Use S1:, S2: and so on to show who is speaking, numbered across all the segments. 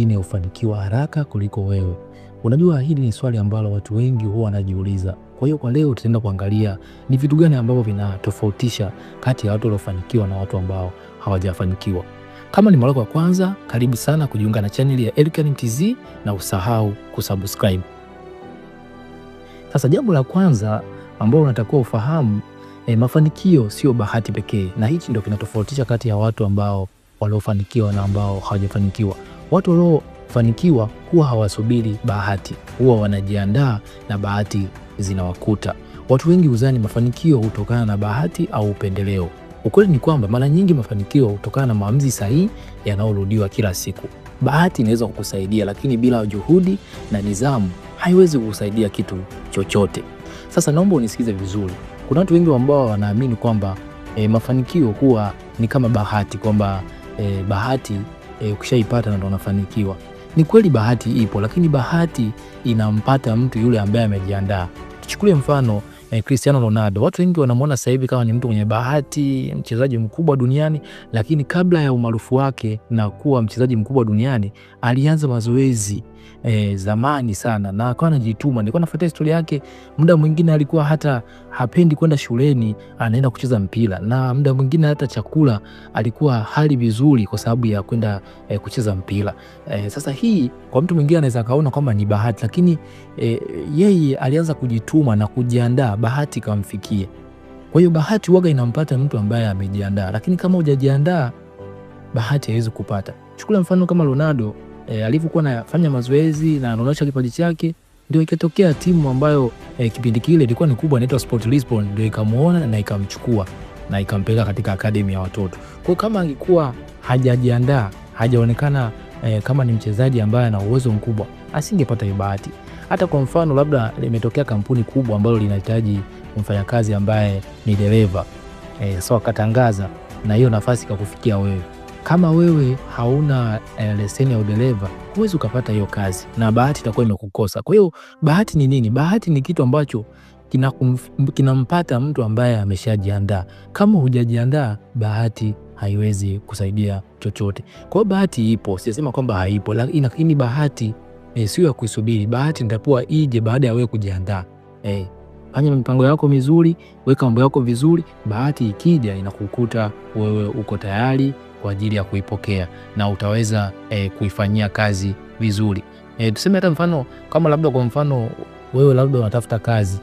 S1: wengine hufanikiwa haraka kuliko wewe? Unajua hili ni swali ambalo watu wengi huwa wanajiuliza. Kwa hiyo kwa leo tutaenda kuangalia ni vitu gani ambavyo vinatofautisha kati ya watu waliofanikiwa na watu ambao hawajafanikiwa. Kama ni mara yako ya kwanza, karibu sana kujiunga na channel ya Elikhan Mtz na usahau kusubscribe. Sasa jambo la kwanza ambalo unatakiwa ufahamu, mafanikio sio bahati pekee, na hichi ndio kinatofautisha kati ya watu ambao waliofanikiwa na ambao hawajafanikiwa. Watu waliofanikiwa huwa hawasubiri bahati, huwa wanajiandaa na bahati zinawakuta. Watu wengi huzani mafanikio hutokana na bahati au upendeleo. Ukweli ni kwamba mara nyingi mafanikio hutokana na maamuzi sahihi yanayorudiwa kila siku. Bahati inaweza kukusaidia, lakini bila juhudi na nidhamu haiwezi kukusaidia kitu chochote. Sasa naomba unisikize vizuri. Kuna watu wengi ambao wanaamini kwamba mafanikio huwa ni kama bahati, kwamba bahati ukishaipata ndio unafanikiwa. Ni kweli bahati ipo, lakini bahati inampata mtu yule ambaye amejiandaa. Tuchukulie mfano Cristiano Ronaldo. Watu wengi wanamuona sasa hivi kama ni mtu mwenye bahati, mchezaji mkubwa duniani, lakini kabla ya umaarufu wake na kuwa mchezaji mkubwa duniani, alianza mazoezi zamani sana na akawa anajituma. Nilikuwa nafuatilia historia yake, muda mwingine alikuwa hata hapendi kwenda shuleni, anaenda kucheza mpira, na muda mwingine hata chakula alikuwa hali vizuri kwa sababu ya kwenda kucheza mpira. Sasa hii kwa mtu mwingine anaweza kaona kwamba ni bahati, lakini yeye alianza kujituma na kujiandaa, bahati kamfikie. Kwa hiyo bahati huaga inampata mtu ambaye amejiandaa, lakini kama hujajiandaa bahati haiwezi kupata. Chukua mfano kama Ronaldo, alivyokuwa anafanya mazoezi na anaonyesha kipaji chake, ndio ikatokea timu ambayo kipindi kile ilikuwa ni kubwa, inaitwa Sport Lisbon, ndio ikamuona na ikamchukua na ikampeleka katika akademi ya watoto. Kwa kama angekuwa hajajiandaa, hajaonekana kama ni mchezaji ambaye ana uwezo mkubwa, asingepata hiyo bahati. Hata kwa mfano labda limetokea kampuni kubwa ambalo linahitaji mfanyakazi ambaye ni dereva, so katangaza na hiyo nafasi kakufikia wewe. Kama wewe hauna leseni ya udereva, huwezi ukapata hiyo kazi na bahati itakuwa imekukosa. Kwa hiyo bahati ni nini? Bahati ni kitu ambacho kinampata mtu ambaye ameshajiandaa. Kama hujajiandaa, bahati haiwezi kusaidia chochote. Kwa hiyo bahati ipo, sisema kwamba haipo, lakini bahati sio ya kuisubiri. Bahati ndapoa ije baada ya wewe kujiandaa. Fanya mipango yako mizuri, weka mambo yako vizuri, bahati ikija inakukuta wewe uko tayari kwa ajili ya kuipokea na utaweza kuifanyia kazi vizuri. Tuseme hata mfano kama labda kwa mfano wewe labda unatafuta kazi,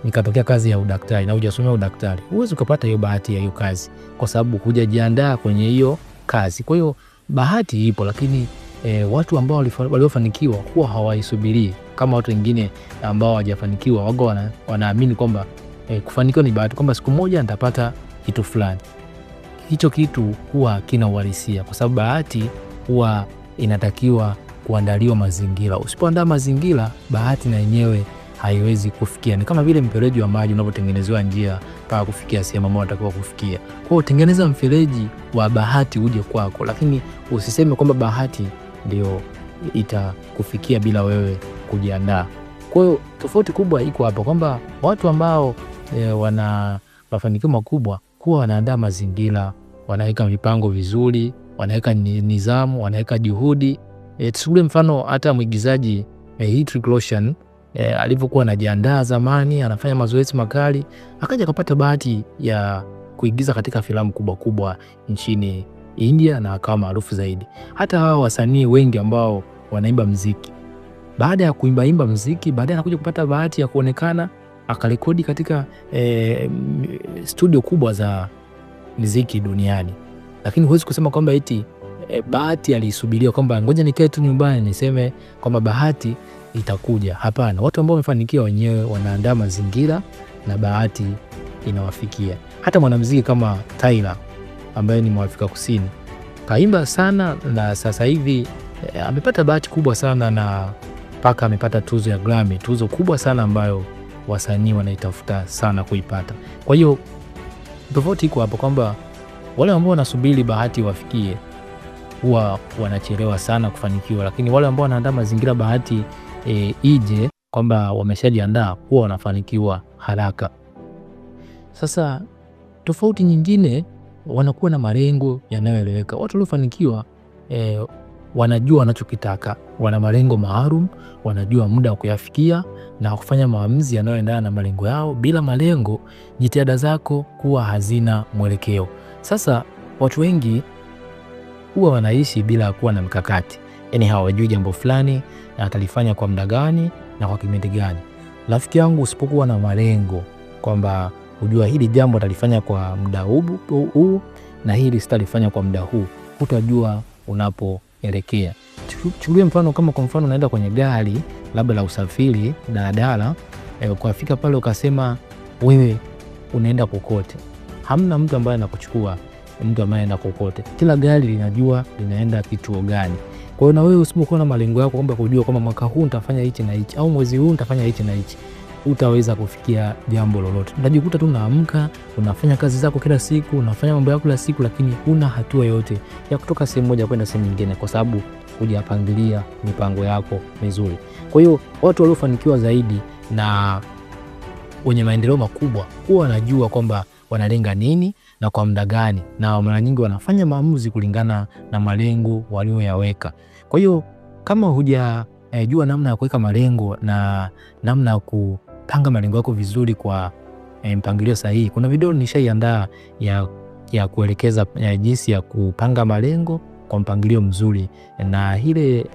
S1: nikatokea kazi ya udaktari na hujasomea udaktari, huwezi ukapata hiyo bahati ya hiyo kazi kwa sababu hujajiandaa kwenye hiyo kazi. Kwa hiyo bahati ipo, lakini watu ambao waliofanikiwa huwa hawaisubiri kama watu wengine ambao hawajafanikiwa. Wao wanaamini kwamba kufanikiwa ni bahati, kwamba siku moja nitapata kitu fulani. Hicho kitu huwa kina uhalisia, kwa sababu bahati huwa inatakiwa kuandaliwa mazingira. Usipoandaa mazingira, bahati na yenyewe haiwezi kufikia. Ni kama vile mfereji wa maji unapotengenezewa njia mpaka kufikia sehemu ambayo unatakiwa kufikia. Kwa hiyo tengeneza mfereji wa bahati uje kwako, lakini usiseme kwamba bahati ndio itakufikia bila wewe kujiandaa. Kwa hiyo tofauti kubwa iko hapa kwamba watu ambao wana mafanikio makubwa huwa wanaandaa mazingira, wanaweka mipango vizuri, wanaweka nidhamu, wanaweka juhudi. Tuchukulie mfano hata mwigizaji Hrithik Roshan, alivyokuwa anajiandaa zamani, anafanya mazoezi makali, akaja akapata bahati ya kuigiza katika filamu kubwa kubwa nchini India na akawa maarufu zaidi. Hata hao wasanii wengi ambao wanaimba muziki, baada ya kuimba muziki, baadaye anakuja kupata bahati ya kuonekana, akarekodi katika studio kubwa za muziki duniani. Lakini huwezi kusema kwamba eti bahati alisubiria kwamba ngoja nikae tu nyumbani niseme kwamba bahati itakuja. Hapana, watu ambao wamefanikiwa wenyewe wanaandaa mazingira na bahati inawafikia. Hata mwanamuziki kama Tyla ambaye ni Mwafrika Kusini, kaimba sana na sasa hivi amepata bahati kubwa sana na mpaka amepata tuzo ya Grammy, tuzo kubwa sana ambayo wasanii wanaitafuta sana kuipata. Kwa hiyo tofauti iko hapo kwamba wale ambao wanasubiri bahati wafikie huwa wanachelewa sana kufanikiwa, lakini wale ambao wanaandaa mazingira bahati ije kwamba wameshajiandaa huwa wanafanikiwa haraka. Sasa tofauti nyingine, wanakuwa na malengo yanayoeleweka. Watu waliofanikiwa wanajua wanachokitaka, wana malengo maalum, wanajua muda wa kuyafikia na kufanya maamuzi yanayoendana na malengo yao. Bila malengo, jitihada zako kuwa hazina mwelekeo. Sasa watu wengi huwa wanaishi bila kuwa na mkakati, yani hawajui jambo fulani na atalifanya kwa muda gani na kwa kipindi gani. Rafiki yangu, usipokuwa na malengo kwamba ujua hili jambo atalifanya kwa muda huu na hili sitalifanya kwa muda huu, utajua unapoelekea. Chukulia mfano, kama kwa mfano unaenda kwenye gari labda la usafiri daladala, ukafika pale ukasema wewe unaenda kokote, hamna mtu ambaye anakuchukua, mtu ambaye anaenda kokote. Kila gari linajua linaenda kituo gani. Kwa hiyo na wewe usipokuwa na malengo yako kwamba kujua kama mwaka huu nitafanya hichi na hichi au mwezi huu nitafanya hichi na hichi, utaweza kufikia jambo lolote. Unajikuta tu unaamka, unafanya kazi zako kila siku, unafanya mambo yako kila siku, lakini huna hatua yote ya kutoka sehemu moja kwenda sehemu nyingine, kwa sababu hujapangilia mipango yako vizuri. Kwa hiyo watu waliofanikiwa zaidi na wenye maendeleo makubwa huwa wanajua kwamba wanalenga nini na kwa muda gani, na mara nyingi wanafanya maamuzi kulingana na malengo walioyaweka. Kwa hiyo kama hujajua namna ya kuweka malengo na namna ya kupanga malengo yako vizuri kwa mpangilio sahihi, kuna video nishaiandaa ya kuelekeza jinsi ya kupanga malengo kwa mpangilio mzuri, na ile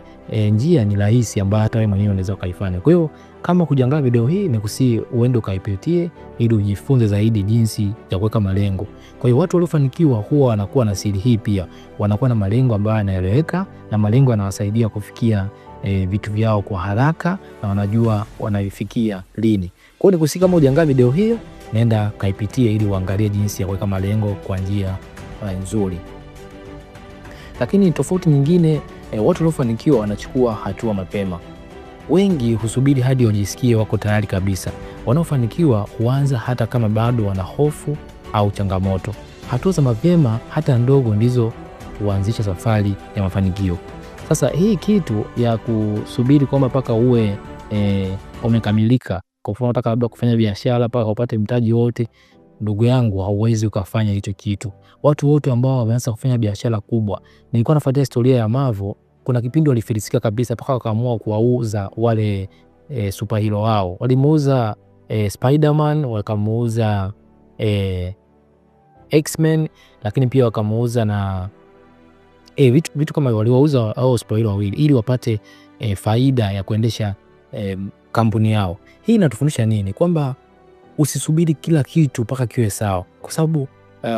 S1: njia ni rahisi ambayo hata wewe mwenyewe unaweza ukaifanya. Kwa hiyo kama kujiangalia video hii, nikusihi uende ukaipitie ili ujifunze zaidi jinsi ya kuweka malengo. Kwa hiyo watu waliofanikiwa huwa wanakuwa na siri hii pia, wanakuwa na malengo ambayo yanaeleweka, na malengo yanawasaidia kufikia vitu vyao kwa haraka, na wanajua wanavifikia lini. Kwa hiyo nikusihi, kama hujaangalia video hii, nenda kaipitie ili uangalie jinsi ya kuweka malengo kwa njia nzuri. Lakini tofauti nyingine, watu waliofanikiwa wanachukua hatua mapema. Wengi husubiri hadi wajisikie wako tayari kabisa. Wanaofanikiwa huanza hata kama bado wana hofu au changamoto. Hatua za mapema, hata ndogo, ndizo huanzisha safari ya mafanikio. Sasa hii kitu ya kusubiri kwamba mpaka uwe umekamilika, kwa mfano unataka labda kufanya biashara mpaka upate mtaji wote, ndugu yangu, hauwezi ukafanya hicho kitu. Watu wote ambao wameanza kufanya biashara kubwa, nilikuwa nafuatia historia ya Marvel, kuna kipindi walifilisika kabisa mpaka wakaamua kuwauza wale superhero wao. Walimuuza Spider-Man, wakamuuza X-Men, lakini pia wakamuuza na vitu kama waliwauza au superhero wawili ili wapate faida ya kuendesha kampuni yao. Hii inatufundisha nini? Kwamba usisubiri kila kitu mpaka kiwe sawa, kwa sababu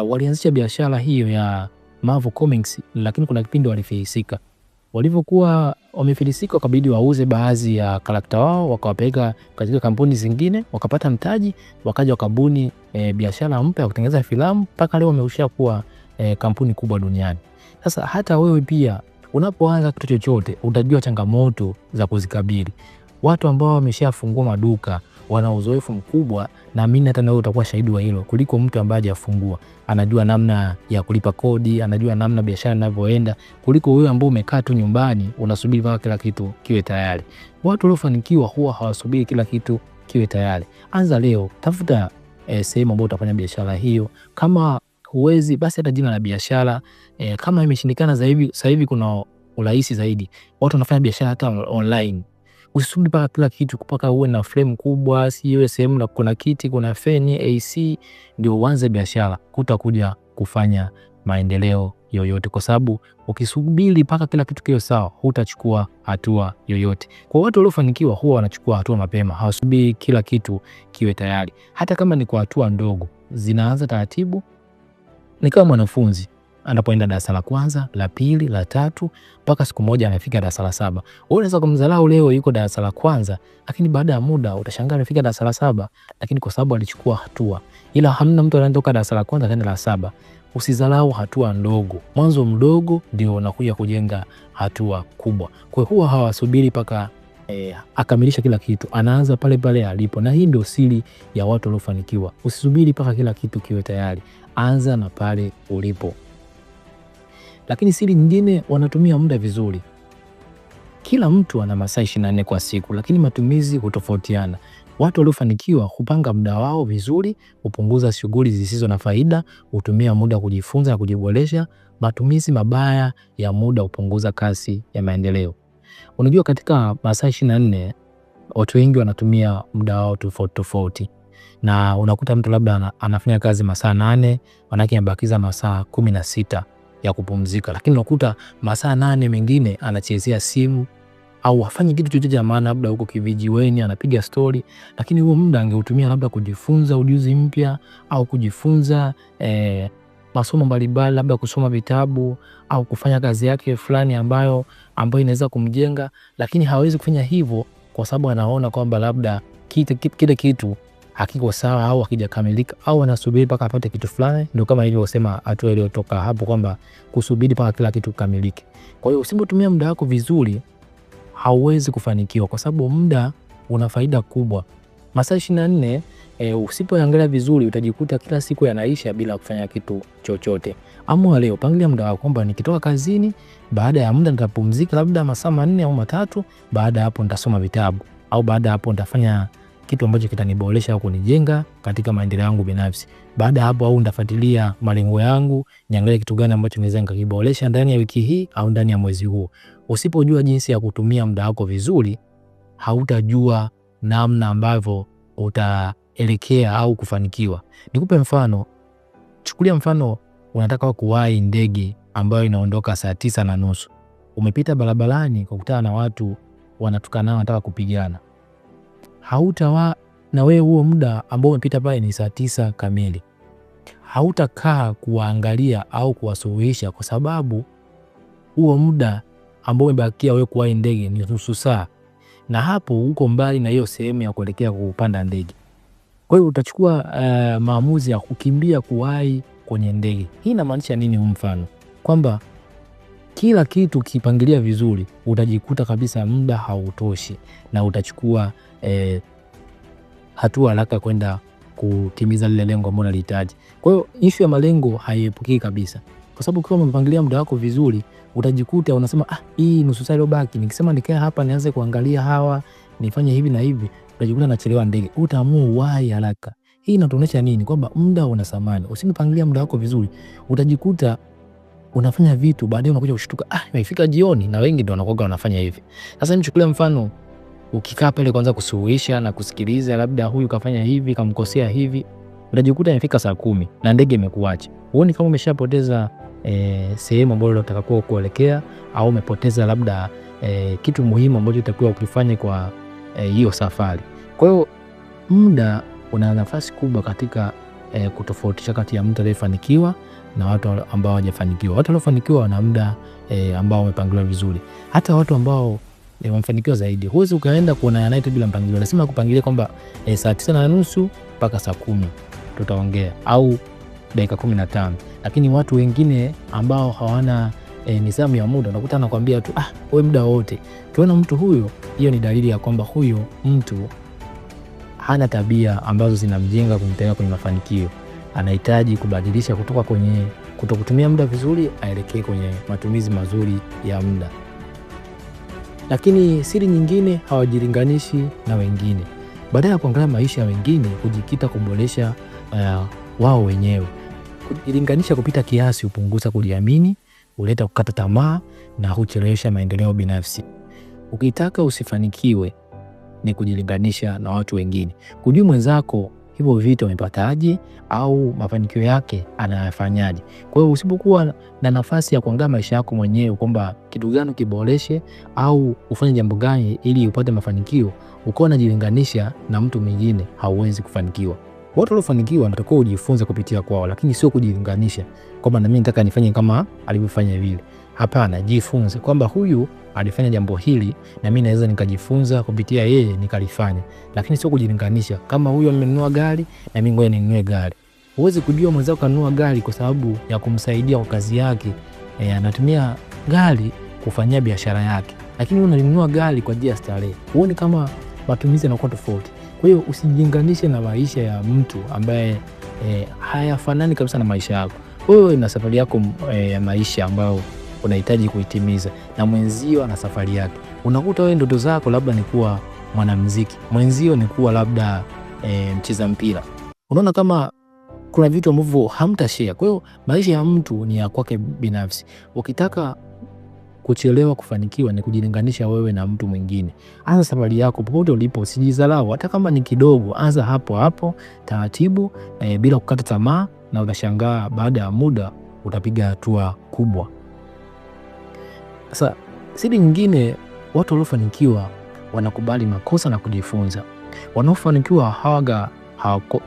S1: walianzisha biashara hiyo ya Marvel Comics, lakini kuna kipindi walifilisika. Walivyokuwa wamefilisika, wakabidi wauze baadhi ya karakta wao, wakawapeleka katika kampuni zingine, wakapata mtaji, wakaja wakabuni biashara mpya ya kutengeneza filamu, mpaka leo wameusha kuwa kampuni kubwa duniani. Sasa hata wewe pia unapoanza kitu chochote, utajua changamoto za kuzikabili. Watu ambao wameshafungua maduka wana uzoefu mkubwa, na mimi hata na wewe utakuwa shahidi wa hilo, kuliko mtu ambaye hajafungua. Anajua namna ya kulipa kodi, anajua namna biashara inavyoenda, kuliko wewe ambao umekaa tu nyumbani unasubiri mpaka kila kitu kiwe tayari. Watu waliofanikiwa huwa hawasubiri kila kitu kiwe tayari. Anza leo, tafuta sehemu ambayo utafanya biashara hiyo. Kama huwezi, basi hata jina la biashara. Kama imeshindikana sasa hivi kuna urahisi zaidi, watu wanafanya biashara hata online. Usisubiri mpaka kila kitu mpaka uwe na frame kubwa, si iwe sehemu na kuna kiti, kuna feni, AC ndio uanze biashara. Kutakuja kufanya maendeleo yoyote, kwa sababu ukisubiri mpaka kila kitu kiwe sawa, hutachukua hatua yoyote. Kwa watu waliofanikiwa huwa wanachukua hatua mapema, hawasubiri kila kitu kiwe tayari. Hata kama ni kwa hatua ndogo, zinaanza taratibu. Ni kama mwanafunzi anapoenda darasa la kwanza, la pili, la tatu, mpaka siku moja amefika darasa la 7. Wewe unaweza kumdharau leo yuko darasa la kwanza, lakini baada ya muda utashangaa amefika darasa la 7, lakini kwa sababu alichukua hatua. Ila hamna mtu anayetoka darasa la kwanza kwenda la 7. Usidharau hatua ndogo. Mwanzo mdogo ndio unakuja kujenga hatua kubwa. Kwa hiyo hawasubiri mpaka akamilisha kila kitu, anaanza pale pale alipo, na hii ndio siri ya watu waliofanikiwa. Usisubiri mpaka kila kitu kiwe tayari, anza na pale ulipo. Lakini siri nyingine, wanatumia muda vizuri. Kila mtu ana masaa 24 kwa siku, lakini matumizi hutofautiana. Watu waliofanikiwa hupanga muda wao vizuri, hupunguza shughuli zisizo na faida, hutumia muda kujifunza na kujiboresha. Matumizi mabaya ya muda hupunguza kasi ya maendeleo. Unajua katika masaa 24 watu wengi wanatumia muda wao tofauti tofauti. Na unakuta mtu labda anafanya kazi masaa 8, manake amebakiza masaa 16 ya kupumzika. Lakini unakuta masaa 8 mengine anachezea simu au hafanyi kitu chochote cha maana, labda huko kivijiweni anapiga story. Lakini huo muda angeutumia labda kujifunza ujuzi mpya au kujifunza masomo mbalimbali, labda kusoma vitabu au kufanya kazi yake fulani ambayo inaweza kumjenga. Lakini hawezi kufanya hivyo kwa sababu anaona kwamba labda kile kitu hakiko sawa au hakijakamilika, au anasubiri mpaka apate kitu fulani. Ndio kama nilivyosema hatua iliyotoka hapo kwamba kusubiri mpaka kila kitu kikamilike. Kwa hiyo usipotumia muda wako vizuri hauwezi kufanikiwa, kwa sababu muda una faida kubwa. Masaa 24 usipoangalia vizuri utajikuta kila siku yanaisha bila kufanya kitu chochote. Amua leo, pangilia muda wako kwamba nikitoka kazini, baada ya muda nitapumzika labda masaa 4 au 3, baada hapo nitasoma vitabu, au baada hapo nitafanya kitu ambacho kitaniboresha au kunijenga katika maendeleo yangu binafsi. Baada hapo au nitafuatilia malengo yangu, niangalie kitu gani ambacho naweza nikakiboresha ndani ya wiki hii au ndani ya mwezi huu. Usipojua jinsi ya kutumia muda wako vizuri, hautajua namna ambavyo utaelekea au kufanikiwa. Nikupe mfano. Chukulia mfano unataka kuwahi ndege ambayo inaondoka saa 9:30. Umepita barabarani kukutana na watu wanatukana, wanataka kupigana. Na wewe huo muda ambao umepita pale ni saa 9 kamili. Hautakaa kuangalia au kuwasuluhisha, kwa sababu huo muda ambao umebakia wewe kuwahi ndege ni nusu saa, na hapo uko mbali na hiyo sehemu ya kuelekea kupanda ndege. Kwa hiyo utachukua maamuzi ya kukimbia kuwahi kwenye ndege. Hii inamaanisha nini? Mfano kwamba kila kitu kipangilia vizuri, utajikuta kabisa muda hautoshi na utachukua hatua haraka kwenda kutimiza lile lengo ambalo unalihitaji. Kwa hiyo issue ya malengo haiepukiki kabisa, kwa sababu ukiwa umepangilia muda wako vizuri utajikuta unasema hii nusu saa iliyobaki nikisema nikae hapa nianze kuangalia hawa nifanye hivi na hivi, utajikuta nachelewa ndege. Utaamua uwahi haraka. Hii inatuonyesha nini? Kwamba muda una thamani. Usipopangilia muda wako vizuri utajikuta unafanya vitu baadaye unakuja kushtuka imefika jioni, na wengi ndio wanakuwa wanafanya hivi. Sasa nichukulie mfano, ukikaa pale kwanza kusuluhisha na kusikiliza, labda huyu kafanya hivi, kamkosea hivi, utajikuta imefika saa 10 na ndege imekuacha. Uone kama umeshapoteza sehemu ambayo unataka kuelekea, au umepoteza labda kitu muhimu ambacho utakiwa ukifanye kwa hiyo safari. Kwa hiyo muda una nafasi kubwa katika kutofautisha kati ya mtu aliyefanikiwa na watu ambao hawajafanikiwa. Watu waliofanikiwa wana muda ambao wamepangiliwa vizuri. Hata watu ambao wamefanikiwa zaidi, huwezi ukaenda kuona United bila mpangilio. Lazima kupangilia kwamba saa 9:30 mpaka saa 10 tutaongea, au dakika 15. Lakini watu wengine ambao hawana nidhamu ya muda, unakuta anakuambia tu wewe muda wote. Ukiona mtu huyo, hiyo ni dalili ya kwamba huyo mtu hana tabia ambazo zinamjenga kumpeleka kwenye mafanikio. Anahitaji kubadilisha kutoka kwenye kutokutumia muda vizuri aelekee kwenye matumizi mazuri ya muda. Lakini siri nyingine, hawajilinganishi na wengine. Badala ya kuangalia maisha ya wengine, kujikita kuboresha wao wenyewe. Kujilinganisha kupita kiasi hupunguza kujiamini, huleta kukata tamaa na huchelewesha maendeleo binafsi. Ukitaka usifanikiwe ni kujilinganisha na watu wengine. Kujua mwenzako hivyo vitu amepataje au mafanikio yake anayafanyaje. Kwa hiyo usipokuwa na nafasi ya kuangalia maisha yako mwenyewe kwamba kitu gani kiboreshe au ufanye jambo gani ili upate mafanikio, uko unajilinganisha na mtu mwingine, hauwezi kufanikiwa. Watu waliofanikiwa wanataka ujifunze kupitia kwao, lakini sio kujilinganisha kwamba na mimi nataka nifanye kama alivyofanya vile. Hapana, jifunze kwamba huyu alifanya jambo hili na mimi naweza nikajifunza kupitia yeye nikalifanya, lakini sio kujilinganisha. Kama huyu amenunua gari na mimi ngoja ninunue gari. Huwezi kujua mwenzako kanunua gari kwa sababu ya kumsaidia kwa kazi yake, anatumia gari kufanyia biashara yake, lakini unanunua gari kwa ajili ya starehe. Huoni kama matumizi yanakuwa tofauti? Kwa hiyo usijilinganishe na maisha ya mtu ambaye hayafanani kabisa na maisha yako. Wewe na safari yako ya maisha ambayo unahitaji kuitimiza, na mwenzio ana safari yake. Unakuta wewe ndoto zako labda ni kuwa mwanamuziki, mwenzio ni kuwa labda mcheza mpira. Unaona kama kuna vitu ambavyo hamtashare. Kwa hiyo maisha ya mtu ni ya kwake binafsi. Ukitaka kuchelewa kufanikiwa ni kujilinganisha wewe na mtu mwingine. Anza safari yako popote ulipo, usijidharau hata kama ni kidogo. Anza hapo hapo taratibu, bila kukata tamaa, na utashangaa baada ya muda utapiga hatua kubwa. Sasa siri nyingine, watu waliofanikiwa wanakubali makosa na kujifunza. Wanaofanikiwa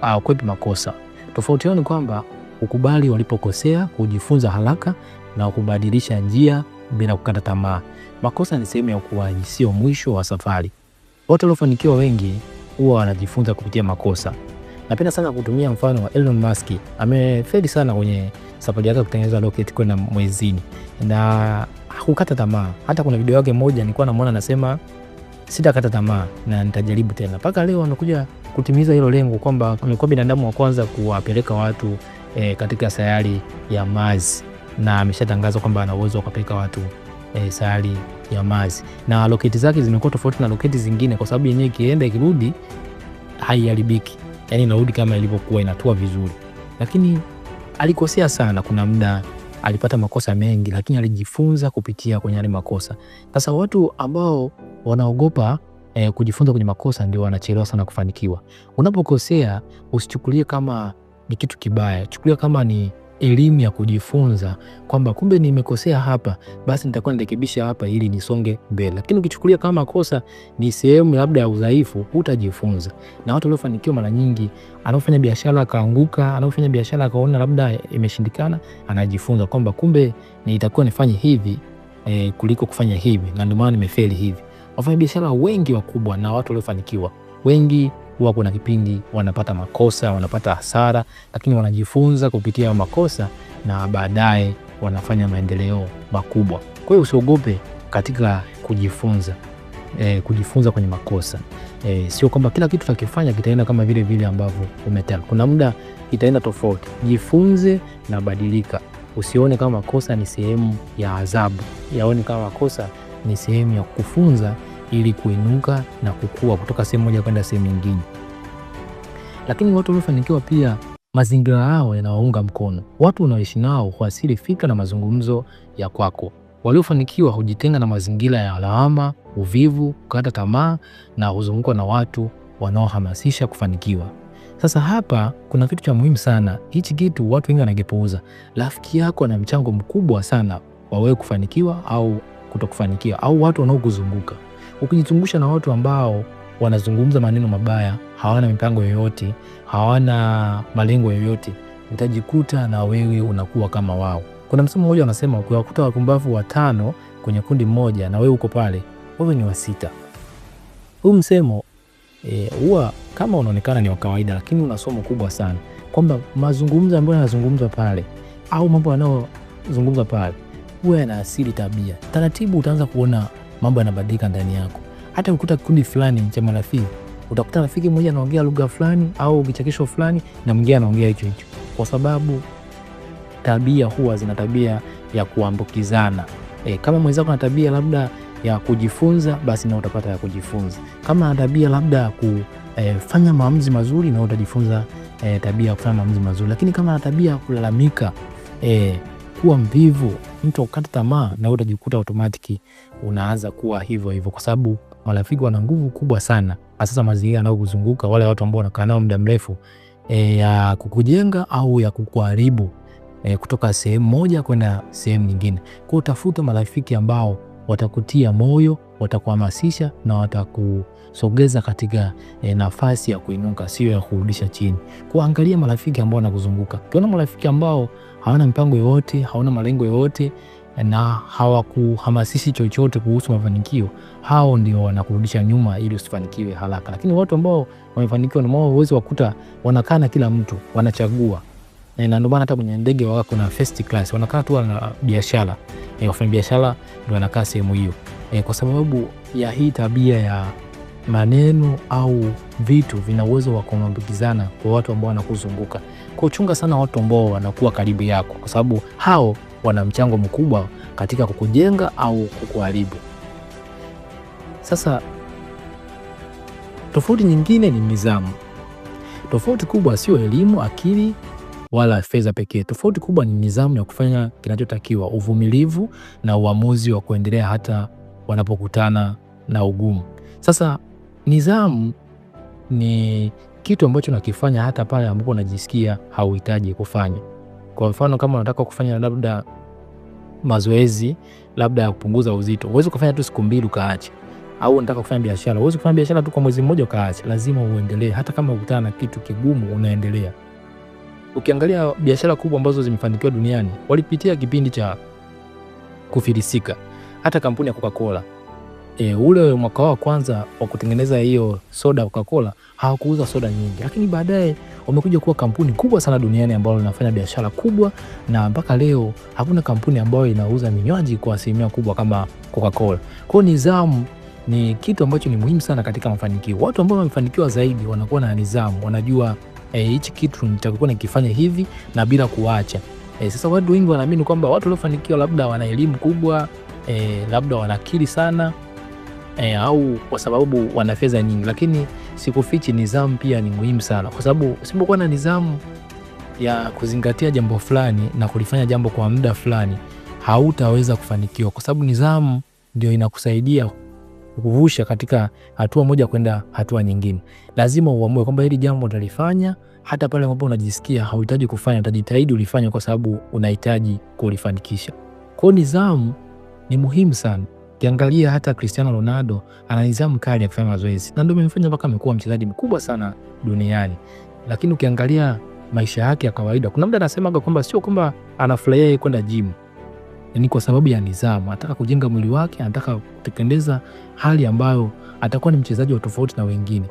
S1: hawakwepi makosa. Tofauti yao ni kwamba ukubali walipokosea, kujifunza haraka na kubadilisha njia bila kukata tamaa. Makosa ni sehemu ya ukuaji, sio mwisho wa safari. Watu waliofanikiwa wengi huwa wanajifunza kupitia makosa. Napenda sana kutumia mfano wa Elon Musk. Amefeli sana kwenye safari yake kutengeneza rocket kwenda mwezini na hakukata tamaa. Hata kuna video yake moja nilikuwa namuona anasema sitakata tamaa na nitajaribu tena. Mpaka leo amekuja kutimiza hilo lengo, kwamba amekuwa binadamu wa kwanza kuwapeleka watu katika sayari ya Mars, na ameshatangaza kwamba ana uwezo wa kupeleka watu sayari ya Mars. Na roketi zake zimekuwa tofauti na roketi zingine kwa sababu yenyewe ikienda ikirudi haiharibiki. Yaani inarudi kama ilivyokuwa, inatua vizuri. Lakini alikosea sana, kuna muda alipata makosa mengi, lakini alijifunza kupitia kwenye yale makosa. Sasa watu ambao wanaogopa kujifunza kwenye makosa ndio wanachelewa sana kufanikiwa. Unapokosea usichukulie kama ni kitu kibaya, chukulia kama ni elimu ya kujifunza, kwamba kumbe nimekosea hapa, basi nitakuwa nirekebisha hapa ili nisonge mbele. Lakini ukichukulia kama kosa ni sehemu labda ya udhaifu, hutajifunza. Na watu waliofanikiwa mara nyingi, anafanya biashara akaanguka, anafanya biashara akaona labda imeshindikana, anajifunza kwamba kumbe nitakuwa nifanye hivi kuliko kufanya hivi, na ndio maana nimefeli hivi. Wafanya biashara wengi wakubwa na watu waliofanikiwa wengi huwa kuna kipindi wanapata makosa, wanapata hasara, lakini wanajifunza kupitia makosa na baadaye wanafanya maendeleo makubwa. Kwa hiyo usiogope katika kujifunza, kujifunza kwenye makosa. Sio kwamba kila kitu utakifanya kitaenda kama vile vile ambavyo umetaka. Kuna muda itaenda tofauti. Jifunze na badilika. Usione kama makosa ni sehemu ya adhabu. Yaone kama makosa ni sehemu ya kufunza ili kuinuka na kukua kutoka sehemu moja kwenda sehemu nyingine. Lakini watu waliofanikiwa pia mazingira yao yanawaunga mkono. Watu unaoishi nao huathiri fikra na mazungumzo ya kwako. Waliofanikiwa hujitenga na mazingira ya lawama, uvivu, kukata tamaa na huzungukwa na watu wanaohamasisha kufanikiwa. Sasa hapa kuna kitu cha muhimu sana. Hichi kitu watu wengi wanakipuuza. Rafiki yako ana mchango mkubwa sana wa wewe kufanikiwa au kutokufanikiwa, au watu wanaokuzunguka. Ukijizungusha na watu ambao wanazungumza maneno mabaya, hawana mipango yoyote, hawana malengo yoyote, utajikuta na wewe unakuwa kama wao. Kuna msemo mmoja unasema ukiwakuta wapumbavu 5 kwenye kundi moja na wewe uko pale, wewe ni wa 6. Huu msemo huwa kama unaonekana ni wa kawaida, lakini una somo kubwa sana, kwamba mazungumzo ambayo yanazungumzwa pale au mambo yanayozungumzwa pale huwa yanaathiri tabia. Taratibu utaanza kuona mambo yanabadilika ndani yako. Hata ukikuta kikundi fulani cha marafiki, utakuta rafiki mmoja anaongea lugha fulani au kichekesho fulani na mwingine anaongea hicho hicho, kwa sababu tabia huwa zina tabia ya kuambukizana. Kama mwenzako ana tabia labda ya kujifunza, basi na utapata ya kujifunza. Kama ana tabia labda kufanya maamuzi mazuri, na utajifunza tabia ya kufanya maamuzi mazuri. Lakini kama ana tabia ya kulalamika, kuwa mvivu, mtu ukata tamaa, na utajikuta automatic unaanza kuwa hivyo hivyo, kwa sababu marafiki wana nguvu kubwa sana, hasa mazingira yanayokuzunguka, wale watu ambao wanakaa nao muda mrefu, ya kukujenga au ya kukuharibu kutoka sehemu moja kwenda sehemu nyingine. Kwa utafuta marafiki ambao watakutia moyo, watakuhamasisha na watakusogeza katika nafasi ya kuinuka, sio ya kurudisha chini. Kwa angalia marafiki ambao wanakuzunguka. Ukiona marafiki ambao hawana mipango yoyote, hawana malengo yoyote na hawakuhamasishi chochote kuhusu mafanikio, hao ndio wanakurudisha nyuma ili usifanikiwe haraka. Lakini watu ambao wamefanikiwa na wao uwezo wakuta wanakaa na kila mtu, wanachagua. Na ndio maana hata kwenye ndege wao kuna first class, wanakaa tu na biashara. Wafanya biashara ndio wanakaa sehemu hiyo. Kwa sababu ya hii tabia ya maneno au vitu vina uwezo wa kuambukizana kwa watu ambao wanakuzunguka. Kwa uchunga sana watu ambao wanakuwa karibu yako, kwa sababu hao wana mchango mkubwa katika kukujenga au kukuharibu. Sasa Tofauti nyingine ni nidhamu. Tofauti kubwa sio elimu, akili wala fedha pekee. Tofauti kubwa ni nidhamu ya kufanya kinachotakiwa, uvumilivu na uamuzi wa kuendelea hata wanapokutana na ugumu. Sasa nidhamu ni kitu ambacho nakifanya hata pale ambapo unajisikia hauhitaji kufanya. Kwa mfano kama unataka kufanya labda mazoezi labda ya kupunguza uzito, huwezi kufanya tu siku 2 ukaacha. Au unataka kufanya biashara, huwezi kufanya biashara tu kwa mwezi mmoja ukaacha. Lazima uendelee, hata kama ukutana na kitu kigumu unaendelea. Ukiangalia biashara kubwa ambazo zimefanikiwa duniani walipitia kipindi cha kufilisika. Hata kampuni ya Coca-Cola ule mwaka wa kwanza wa kutengeneza hiyo soda Coca-Cola hawakuuza soda nyingi, lakini baadaye wamekuja kuwa kampuni kubwa sana duniani ambayo inafanya biashara kubwa, na mpaka leo hakuna kampuni ambayo inauza vinywaji kwa asilimia kubwa kama Coca-Cola. Kwa hiyo nidhamu ni kitu ambacho ni muhimu sana katika mafanikio. Watu ambao wamefanikiwa zaidi wanakuwa na nidhamu, wanajua hichi kitu nitakuwa nikifanya hivi na bila kuacha. Sasa watu wengi wanaamini kwamba watu waliofanikiwa labda wana elimu kubwa, labda wana akili sana, au kwa sababu wana fedha nyingi, lakini sikufichi nidhamu pia ni muhimu sana, kwa sababu usipokuwa na nidhamu ya kuzingatia jambo fulani na kulifanya jambo kwa muda fulani hautaweza kufanikiwa, kwa sababu nidhamu ndio inakusaidia kuvusha katika hatua moja kwenda hatua nyingine. Lazima uamue kwamba hili jambo utalifanya hata pale ambapo unajisikia hauhitaji kufanya, utajitahidi ulifanye kwa sababu unahitaji kulifanikisha. Kwa hiyo nidhamu ni muhimu sana. Ukiangalia hata Cristiano Ronaldo ana nidhamu kali ya kufanya mazoezi, na ndio imemfanya mpaka amekuwa mchezaji mkubwa sana duniani. Lakini ukiangalia maisha yake ya kawaida, kuna muda anasema kwamba sio kwamba anafurahia kwenda gym, ni kwa sababu ya nidhamu. Anataka kujenga mwili wake, anataka kutengeneza hali ambayo atakuwa ni mchezaji wa tofauti na wengine.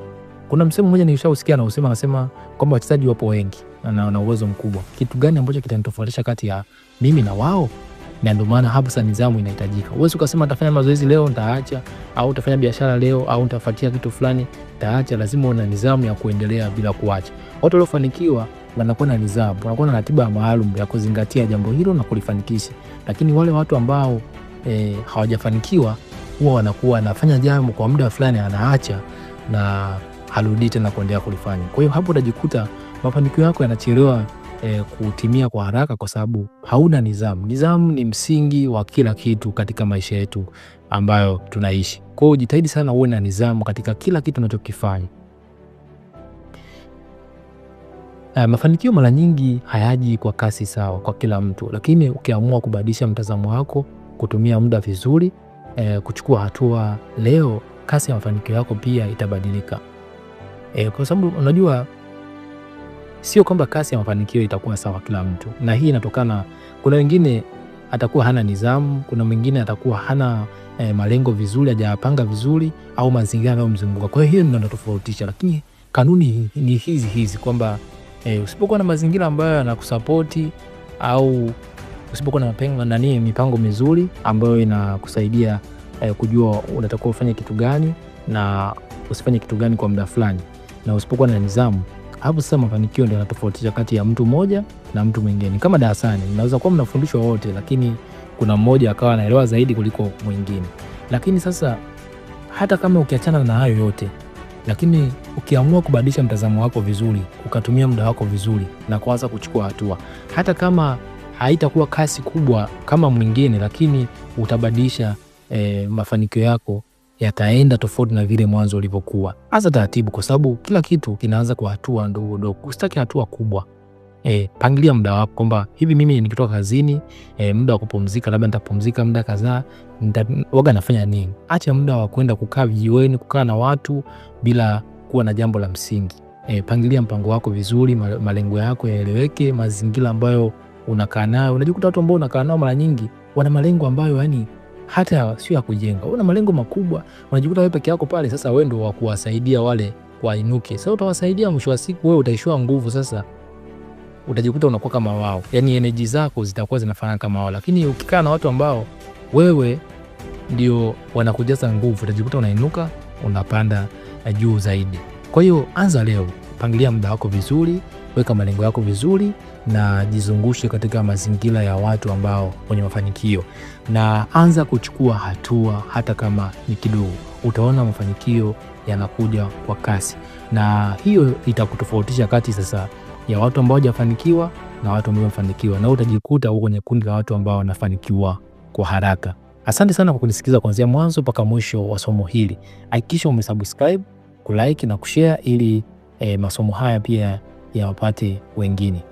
S1: Kuna msemo mmoja nilishausikia anasema kwamba wachezaji wapo wengi na uwezo mkubwa. Kitu gani ambacho kitanitofautisha kati ya mimi na wao? Na ndio maana hapo sasa nidhamu inahitajika. Uwezi ukasema nitafanya mazoezi leo nitaacha, au utafanya biashara leo, au nitafuatia kitu fulani nitaacha. Lazima una nidhamu ya kuendelea bila kuacha. Watu waliofanikiwa wanakuwa na nidhamu, wanakuwa na ratiba maalum ya kuzingatia jambo hilo na kulifanikisha. Lakini wale watu ambao hawajafanikiwa huwa wanakuwa anafanya jambo kwa muda fulani anaacha na harudi tena kuendelea kulifanya. Kwa hiyo hapo utajikuta mafanikio yako yanachelewa kutimia kwa haraka kwa sababu hauna nidhamu. Nidhamu ni msingi wa kila kitu katika maisha yetu ambayo tunaishi. Kwa hiyo jitahidi sana uwe na nidhamu katika kila kitu unachokifanya. Mafanikio mara nyingi hayaji kwa kasi sawa kwa kila mtu, lakini ukiamua kubadilisha mtazamo wako, kutumia muda vizuri, kuchukua hatua leo, kasi ya mafanikio yako pia itabadilika. Kwa sababu unajua sio kwamba kasi ya mafanikio itakuwa sawa kila mtu, na hii inatokana, kuna wengine atakuwa hana nidhamu, kuna mwingine atakuwa hana malengo vizuri, hajapanga vizuri, au mazingira yanayomzunguka. Kwa hiyo ndio inatofautisha, lakini kanuni ni hizi kwamba usipokuwa na mazingira ambayo yanakusapoti, au usipokuwa na mipango mizuri ambayo inakusaidia kujua unatakiwa ufanye kitu gani na usifanye kitu gani kwa muda fulani, na usipokuwa na nidhamu, hapo sasa mafanikio ndio yanatofautisha kati ya mtu mmoja na mtu mwingine. Kama darasani, mnaweza kuwa mnafundishwa wote, lakini kuna mmoja akawa anaelewa zaidi kuliko mwingine. Lakini sasa hata kama ukiachana na hayo yote, lakini ukiamua kubadilisha mtazamo wako vizuri, ukatumia muda wako vizuri na kuanza kuchukua hatua, hata kama haitakuwa kasi kubwa kama mwingine, lakini utabadilisha mafanikio yako yataenda tofauti na vile mwanzo ulivyokuwa. Anza taratibu, kwa sababu kila kitu kinaanza kwa hatua ndogo ndogo. Usitaki hatua kubwa. Pangilia muda wako kwamba hivi mimi nikitoka kazini, muda wa kupumzika labda nitapumzika muda kadhaa, nitaoga nafanya nini? Acha muda wa kwenda kukaa vijiweni, kukaa na watu bila kuwa na jambo la msingi. Pangilia mpango wako vizuri, malengo yako yaeleweke, mazingira ambayo unakaa nayo. Unajikuta watu ambao unakaa nao mara nyingi wana malengo ambayo yani hata sio ya kujenga. Una malengo makubwa, unajikuta wewe peke yako pale, sasa wewe ndio wa kuwasaidia wale wainuke. Sasa utawasaidia, mwisho wa siku wewe utaishiwa nguvu, sasa utajikuta unakuwa kama wao. Yaani energy zako zitakuwa zinafanana kama wao. Lakini ukikaa na watu ambao wewe ndio wanakujaza nguvu, utajikuta unainuka, unapanda juu zaidi. Kwa hiyo anza leo, pangilia muda wako vizuri, weka malengo yako vizuri, na jizungushe katika mazingira ya watu ambao wenye mafanikio, na anza kuchukua hatua hata kama ni kidogo. utaona mafanikio yanakuja kwa kasi, na hiyo itakutofautisha kati sasa ya watu ambao hawajafanikiwa na watu ambao wamefanikiwa, na utajikuta uko kwenye kundi la watu ambao wanafanikiwa kwa haraka. Asante sana kwa kunisikiza kuanzia mwanzo mpaka mwisho wa somo hili. Hakikisha umesubscribe, kulike na kushare ili masomo haya pia yawapate wengine.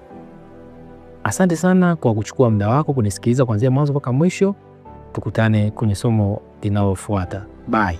S1: Asante sana kwa kuchukua muda wako kunisikiliza kuanzia mwanzo mpaka mwisho. Tukutane kwenye somo linalofuata. Bye.